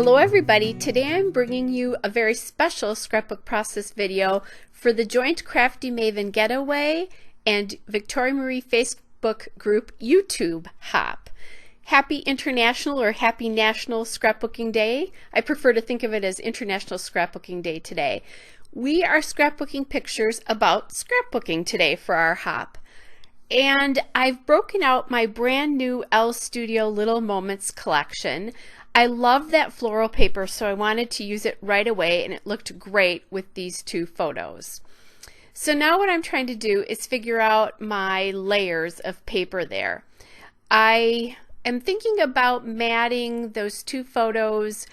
Hello everybody, today I'm bringing you a very special scrapbook process video for the joint Crafty Maven Getaway and Victoria Marie Facebook group YouTube hop. Happy International or Happy National Scrapbooking Day. I prefer to think of it as International Scrapbooking Day today. We are scrapbooking pictures about scrapbooking today for our hop. And I've broken out my brand new L Studio Little Moments collection. I love that floral paper, so I wanted to use it right away, and it looked great with these two photos. So now what I'm trying to do is figure out my layers of paper there. I am thinking about matting those two photos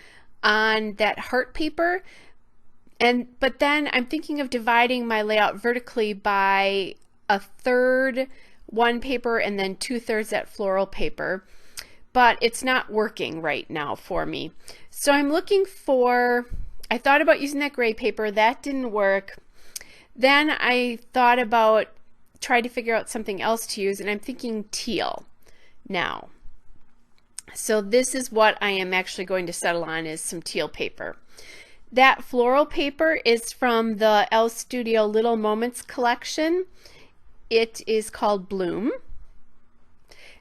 on that heart paper, but then I'm thinking of dividing my layout vertically by a third one paper and then 2/3 that floral paper, but it's not working right now for me. So I'm looking for, I thought about using that gray paper, that didn't work. Then I thought about trying to figure out something else to use, and I'm thinking teal now. So this is what I am actually going to settle on, is some teal paper. That floral paper is from the L Studio Little Moments collection. It is called Bloom.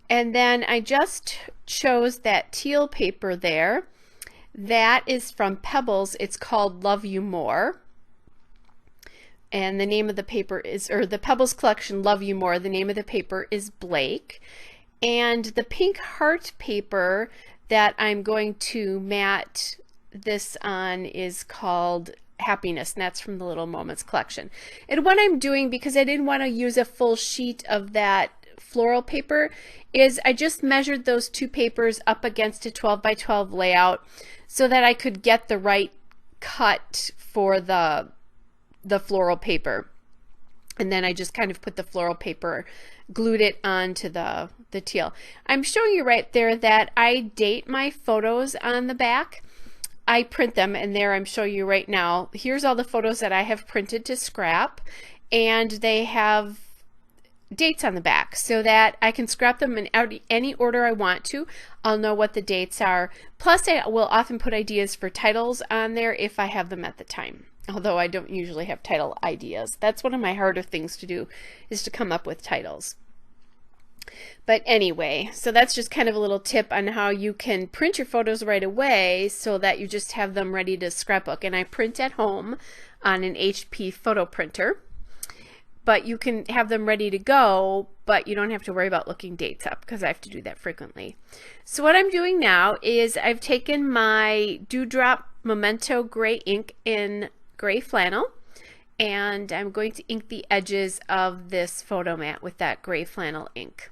And then I just chose that teal paper there. That is from Pebbles. It's called Love You More. And the name of the paper is, or the Pebbles collection, Love You More, the name of the paper is Blake. And the pink heart paper that I'm going to mat this on is called Happiness, and that's from the Little Moments collection. And what I'm doing, because I didn't want to use a full sheet of that floral paper, is I just measured those two papers up against a 12 by 12 layout so that I could get the right cut for the floral paper. And then I just kind of put the floral paper, glued it onto the teal. I'm showing you right there that I date my photos on the back. I print them, and there I'm showing you right now. Here's all the photos that I have printed to scrap, and they have dates on the back so that I can scrap them in any order I want to. I'll know what the dates are. Plus, I will often put ideas for titles on there if I have them at the time, although I don't usually have title ideas. That's one of my harder things to do, is to come up with titles. But anyway, so that's just kind of a little tip on how you can print your photos right away so that you just have them ready to scrapbook. And I print at home on an HP photo printer, but you can have them ready to go, but you don't have to worry about looking dates up, because I have to do that frequently. So what I'm doing now is I've taken my Dewdrop Memento gray ink in gray flannel, and I'm going to ink the edges of this photo mat with that gray flannel ink.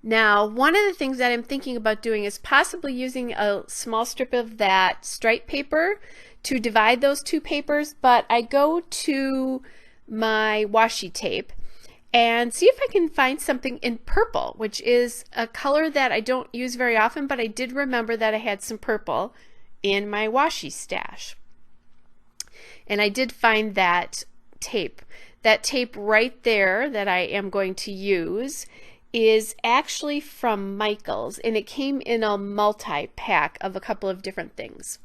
Now, one of the things that I'm thinking about doing is possibly using a small strip of that stripe paper to divide those two papers, but I go to my washi tape and see if I can find something in purple, which is a color that I don't use very often, but I did remember that I had some purple in my washi stash. And I did find that tape. That tape right there that I am going to use is actually from Michaels, and it came in a multi-pack of a couple of different things.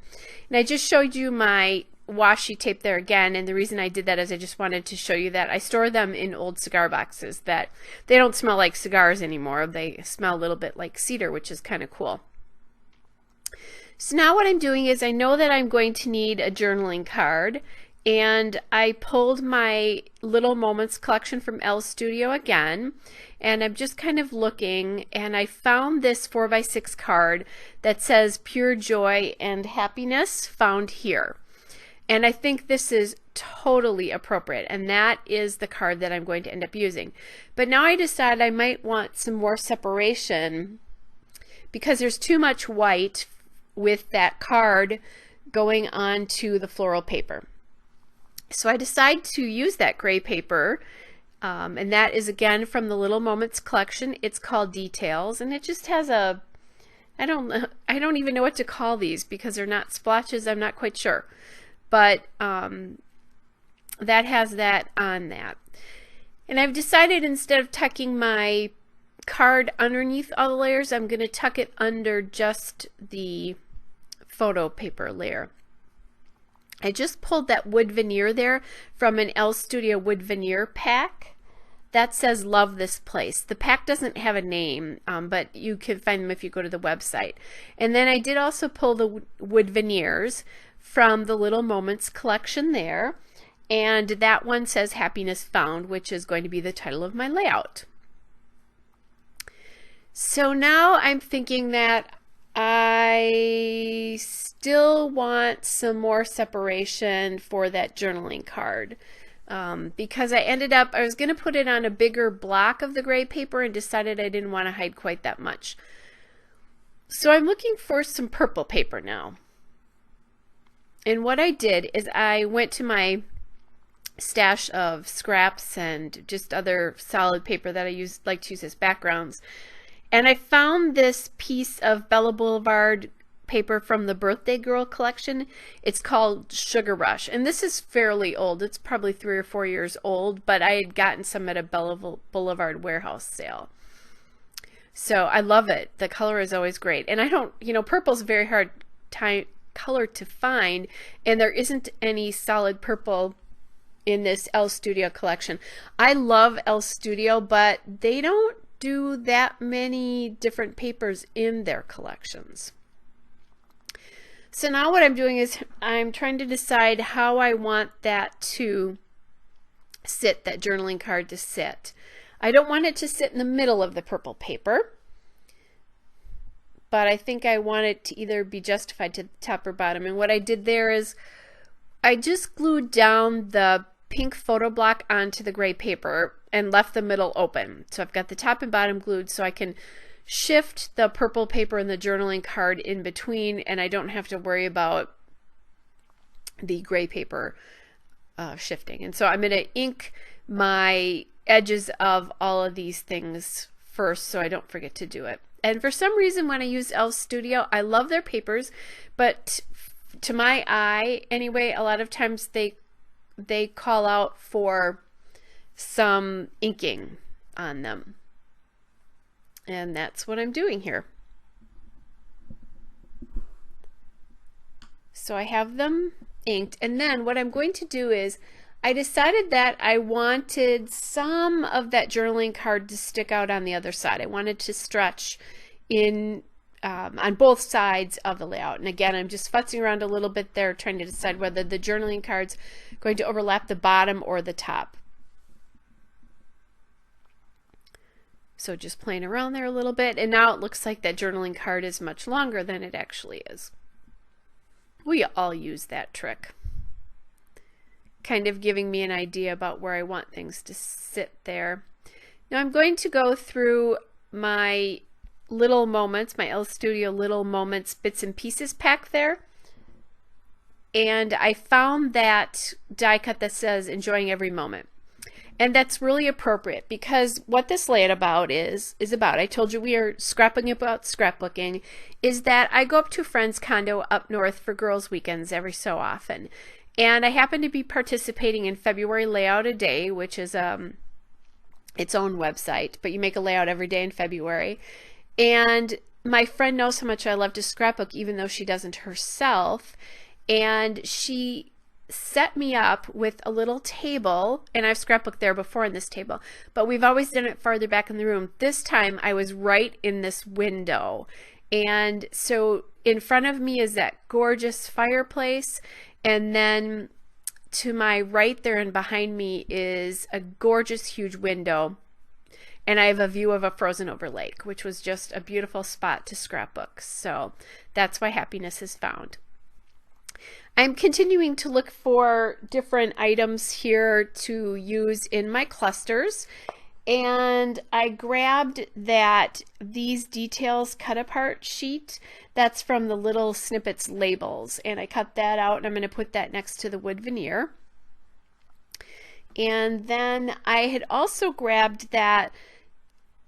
And I just showed you my washi tape there again, and the reason I did that is I just wanted to show you that I store them in old cigar boxes that they don't smell like cigars anymore. They smell a little bit like cedar, which is kind of cool. So now what I'm doing is I know that I'm going to need a journaling card, and I pulled my Little Moments collection from L Studio again, and I'm just kind of looking, and I found this 4x6 card that says Pure Joy and Happiness Found Here. And I think this is totally appropriate, and that is the card that I'm going to end up using. But now I decided I might want some more separation because there's too much white with that card going onto the floral paper. So I decided to use that gray paper, and that is again from the Little Moments collection. It's called Details, and it just has a, I don't even know what to call these because they're not splotches. I'm not quite sure, but that has that on that. And I've decided, instead of tucking my card underneath all the layers. I'm going to tuck it under just the photo paper layer. I just pulled that wood veneer there from an L Studio wood veneer pack that says love this place. The pack doesn't have a name, but you can find them if you go to the website. And then I did also pull the wood veneers from the Little Moments collection there, and that one says Happiness Found, which is going to be the title of my layout. So now I'm thinking that I still want some more separation for that journaling card, because I was going to put it on a bigger block of the gray paper and decided I didn't want to hide quite that much. So I'm looking for some purple paper now. And what I did is I went to my stash of scraps and just other solid paper that I like to use as backgrounds. And I found this piece of Bella Boulevard paper from the Birthday Girl collection. It's called Sugar Rush. And this is fairly old. It's probably 3 or 4 years old, but I had gotten some at a Bella Boulevard warehouse sale. So I love it. The color is always great. And I don't, purple's a very hard color to find, and there isn't any solid purple in this L Studio collection. I love L Studio, but they don't do that many different papers in their collections. So now what I'm doing is I'm trying to decide how I want that to sit, that journaling card to sit. I don't want it to sit in the middle of the purple paper, but I think I want it to either be justified to the top or bottom. And what I did there is I just glued down the pink photo block onto the gray paper and left the middle open. So I've got the top and bottom glued so I can shift the purple paper and the journaling card in between, and I don't have to worry about the gray paper shifting. And so I'm going to ink my edges of all of these things first so I don't forget to do it. And for some reason when I use L Studio, I love their papers, but to my eye anyway, a lot of times they call out for some inking on them. And that's what I'm doing here. So I have them inked, and then what I'm going to do is I decided that I wanted some of that journaling card to stick out on the other side. I wanted to stretch in on both sides of the layout. And again, I'm just futzing around a little bit there trying to decide whether the journaling card's going to overlap the bottom or the top. So just playing around there a little bit, and now it looks like that journaling card is much longer than it actually is. We all use that trick. Kind of giving me an idea about where I want things to sit there. Now I'm going to go through my Little Moments, my L Studio Little Moments Bits and Pieces pack there. And I found that die cut that says enjoying every moment. And that's really appropriate because what this layout is about, I told you we are scrapping about scrapbooking, is that I go up to a friend's condo up north for girls' weekends every so often. And I happen to be participating in February Layout a Day, which is its own website, but you make a layout every day in February. And my friend knows how much I love to scrapbook, even though she doesn't herself. And she set me up with a little table, and I've scrapbooked there before in this table, but we've always done it farther back in the room. This time I was right in this window, and so in front of me is that gorgeous fireplace, and then to my right there and behind me is a gorgeous huge window, and I have a view of a frozen over lake, which was just a beautiful spot to scrapbook. So that's why Happiness is Found. I'm continuing to look for different items here to use in my clusters, and I grabbed these details cut apart sheet that's from the Little Snippets labels, and I cut that out and I'm going to put that next to the wood veneer. And then I had also grabbed that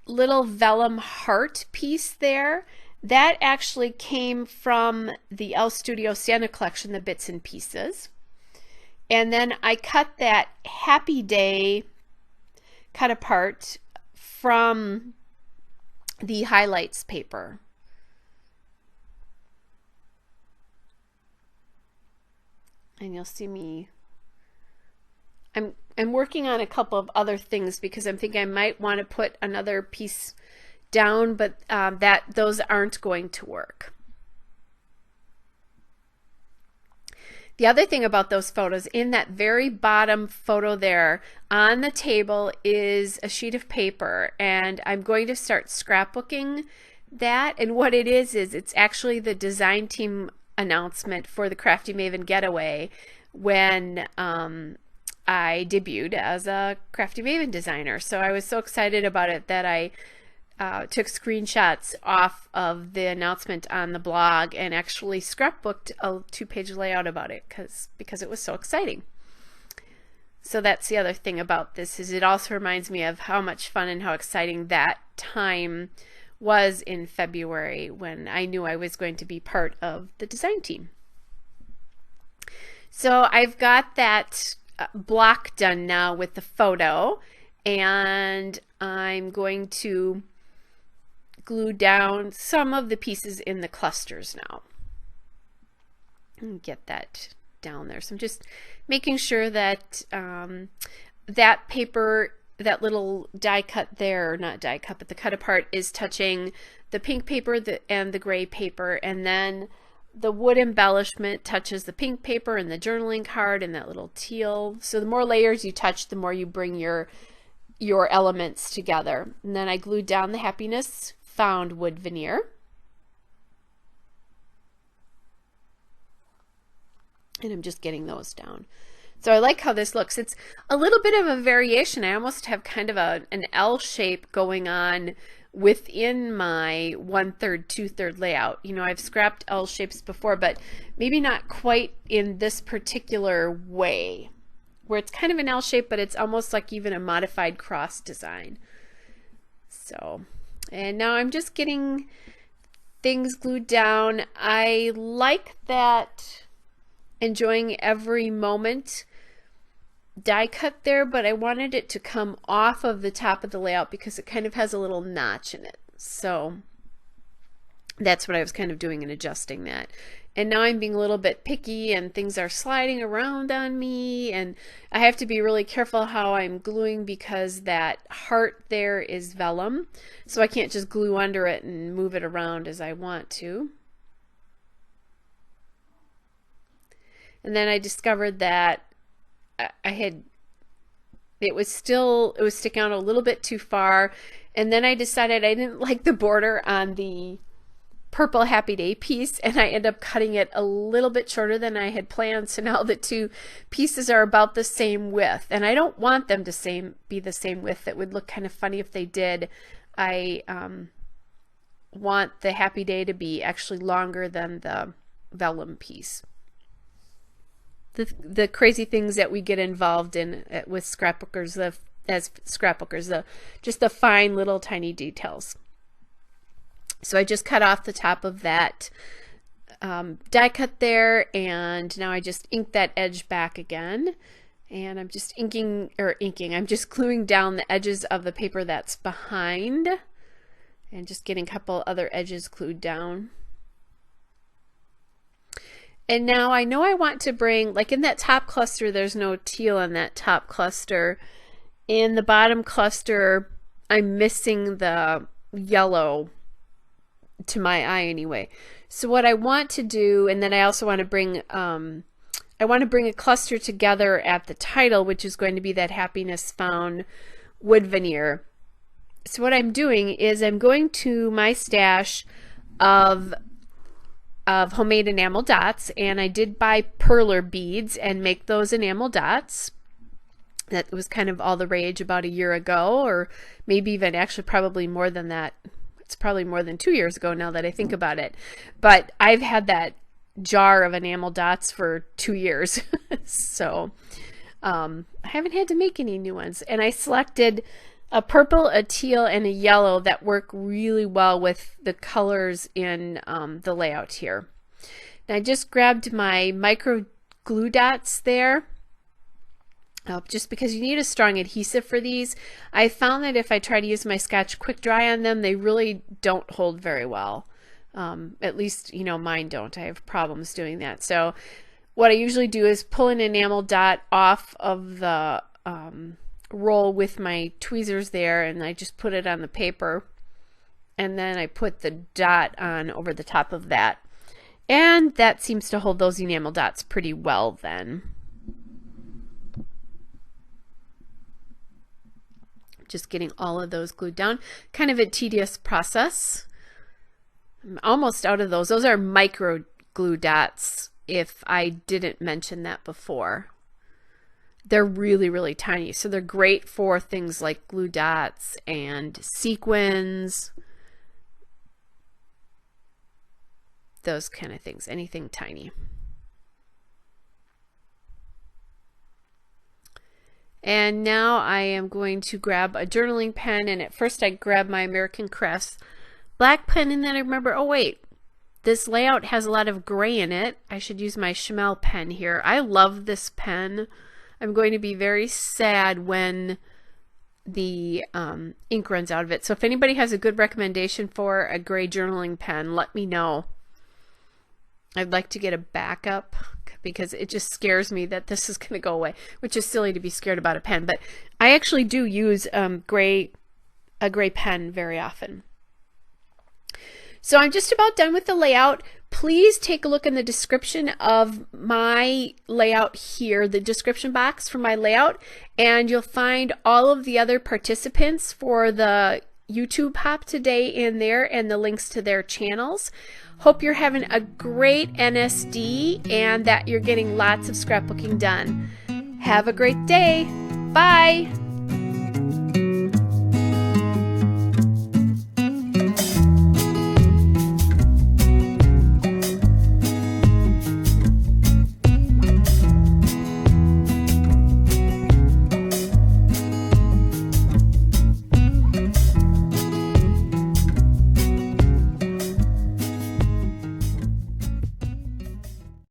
little vellum heart piece there. That actually came from the L Studio Santa collection, the Bits and Pieces. And then I cut that Happy Day cut apart from the highlights paper. And you'll see me, I'm working on a couple of other things because I'm thinking I might want to put another piece down, but those aren't going to work. The other thing about those photos, in that very bottom photo there on the table is a sheet of paper, and I'm going to start scrapbooking that. And what it is it's actually the design team announcement for the Crafty Maven Getaway when I debuted as a Crafty Maven designer. So I was so excited about it that I took screenshots off of the announcement on the blog and actually scrapbooked a 2-page layout about it because it was so exciting. So that's the other thing about this, is it also reminds me of how much fun and how exciting that time was in February when I knew I was going to be part of the design team. So I've got that block done now with the photo, and I'm going to glue down some of the pieces in the clusters now and get that down there. So I'm just making sure that that paper, that little die cut there, not die cut, but the cut apart, is touching the pink paper and the gray paper, and then the wood embellishment touches the pink paper and the journaling card and that little teal. So the more layers you touch, the more you bring your elements together. And then I glued down the happiness found wood veneer. And I'm just getting those down. So I like how this looks. It's a little bit of a variation. I almost have kind of an L shape going on within my 1/3, 2/3 layout. You know, I've scrapped L shapes before, but maybe not quite in this particular way, where it's kind of an L shape, but it's almost like even a modified cross design. So, and now I'm just getting things glued down. I like that enjoying every moment die cut there, but I wanted it to come off of the top of the layout because it kind of has a little notch in it. So that's what I was kind of doing and adjusting that. And now I'm being a little bit picky and things are sliding around on me, and I have to be really careful how I'm gluing because that heart there is vellum, so I can't just glue under it and move it around as I want to. And then I discovered that it was sticking out a little bit too far, and then I decided I didn't like the border on the purple Happy Day piece, and I ended up cutting it a little bit shorter than I had planned. So now the two pieces are about the same width, and I don't want them to be the same width. It would look kind of funny if they did. I want the Happy Day to be actually longer than the vellum piece. The crazy things that we get involved in with scrapbookers, just the fine little tiny details. So I just cut off the top of that die cut there, and now I just ink that edge back again, and I'm just I'm just gluing down the edges of the paper that's behind and just getting a couple other edges glued down. And now I know I want to bring, like in that top cluster, there's no teal in that top cluster. In the bottom cluster, I'm missing the yellow to my eye anyway. So what I want to do, and then I also want to bring, I want to bring a cluster together at the title, which is going to be that Happiness Found wood veneer. So what I'm doing is I'm going to my stash of homemade enamel dots, and I did buy perler beads and make those enamel dots. That was kind of all the rage about a year ago, or maybe even actually probably more than that. It's probably more than 2 years ago now that I think about it. But I've had that jar of enamel dots for 2 years. So I haven't had to make any new ones. And I selected a purple, a teal, and a yellow that work really well with the colors in the layout here. And I just grabbed my micro glue dots there, just because you need a strong adhesive for these. I found that if I try to use my Scotch Quick Dry on them, they really don't hold very well. At least, you know, mine don't. I have problems doing that. So what I usually do is pull an enamel dot off of the roll with my tweezers there, and I just put it on the paper, and then I put the dot on over the top of that. And that seems to hold those enamel dots pretty well then. Just getting all of those glued down. Kind of a tedious process. I'm almost out of those. Those are micro glue dots, if I didn't mention that before. They're really, really tiny. So they're great for things like glue dots and sequins. Those kind of things. Anything tiny. And now I am going to grab a journaling pen, and at first I grabbed my American Crafts black pen, and then I remember, oh wait, this layout has a lot of gray in it. I should use my Schmel pen here. I love this pen. I'm going to be very sad when the ink runs out of it. So if anybody has a good recommendation for a gray journaling pen, let me know. I'd like to get a backup because it just scares me that this is going to go away, which is silly to be scared about a pen. But I actually do use a gray pen very often. So I'm just about done with the layout. Please take a look in the description of my layout here, the description box for my layout, and you'll find all of the other participants for the YouTube hop today in there and the links to their channels. Hope you're having a great NSD and that you're getting lots of scrapbooking done. Have a great day. Bye.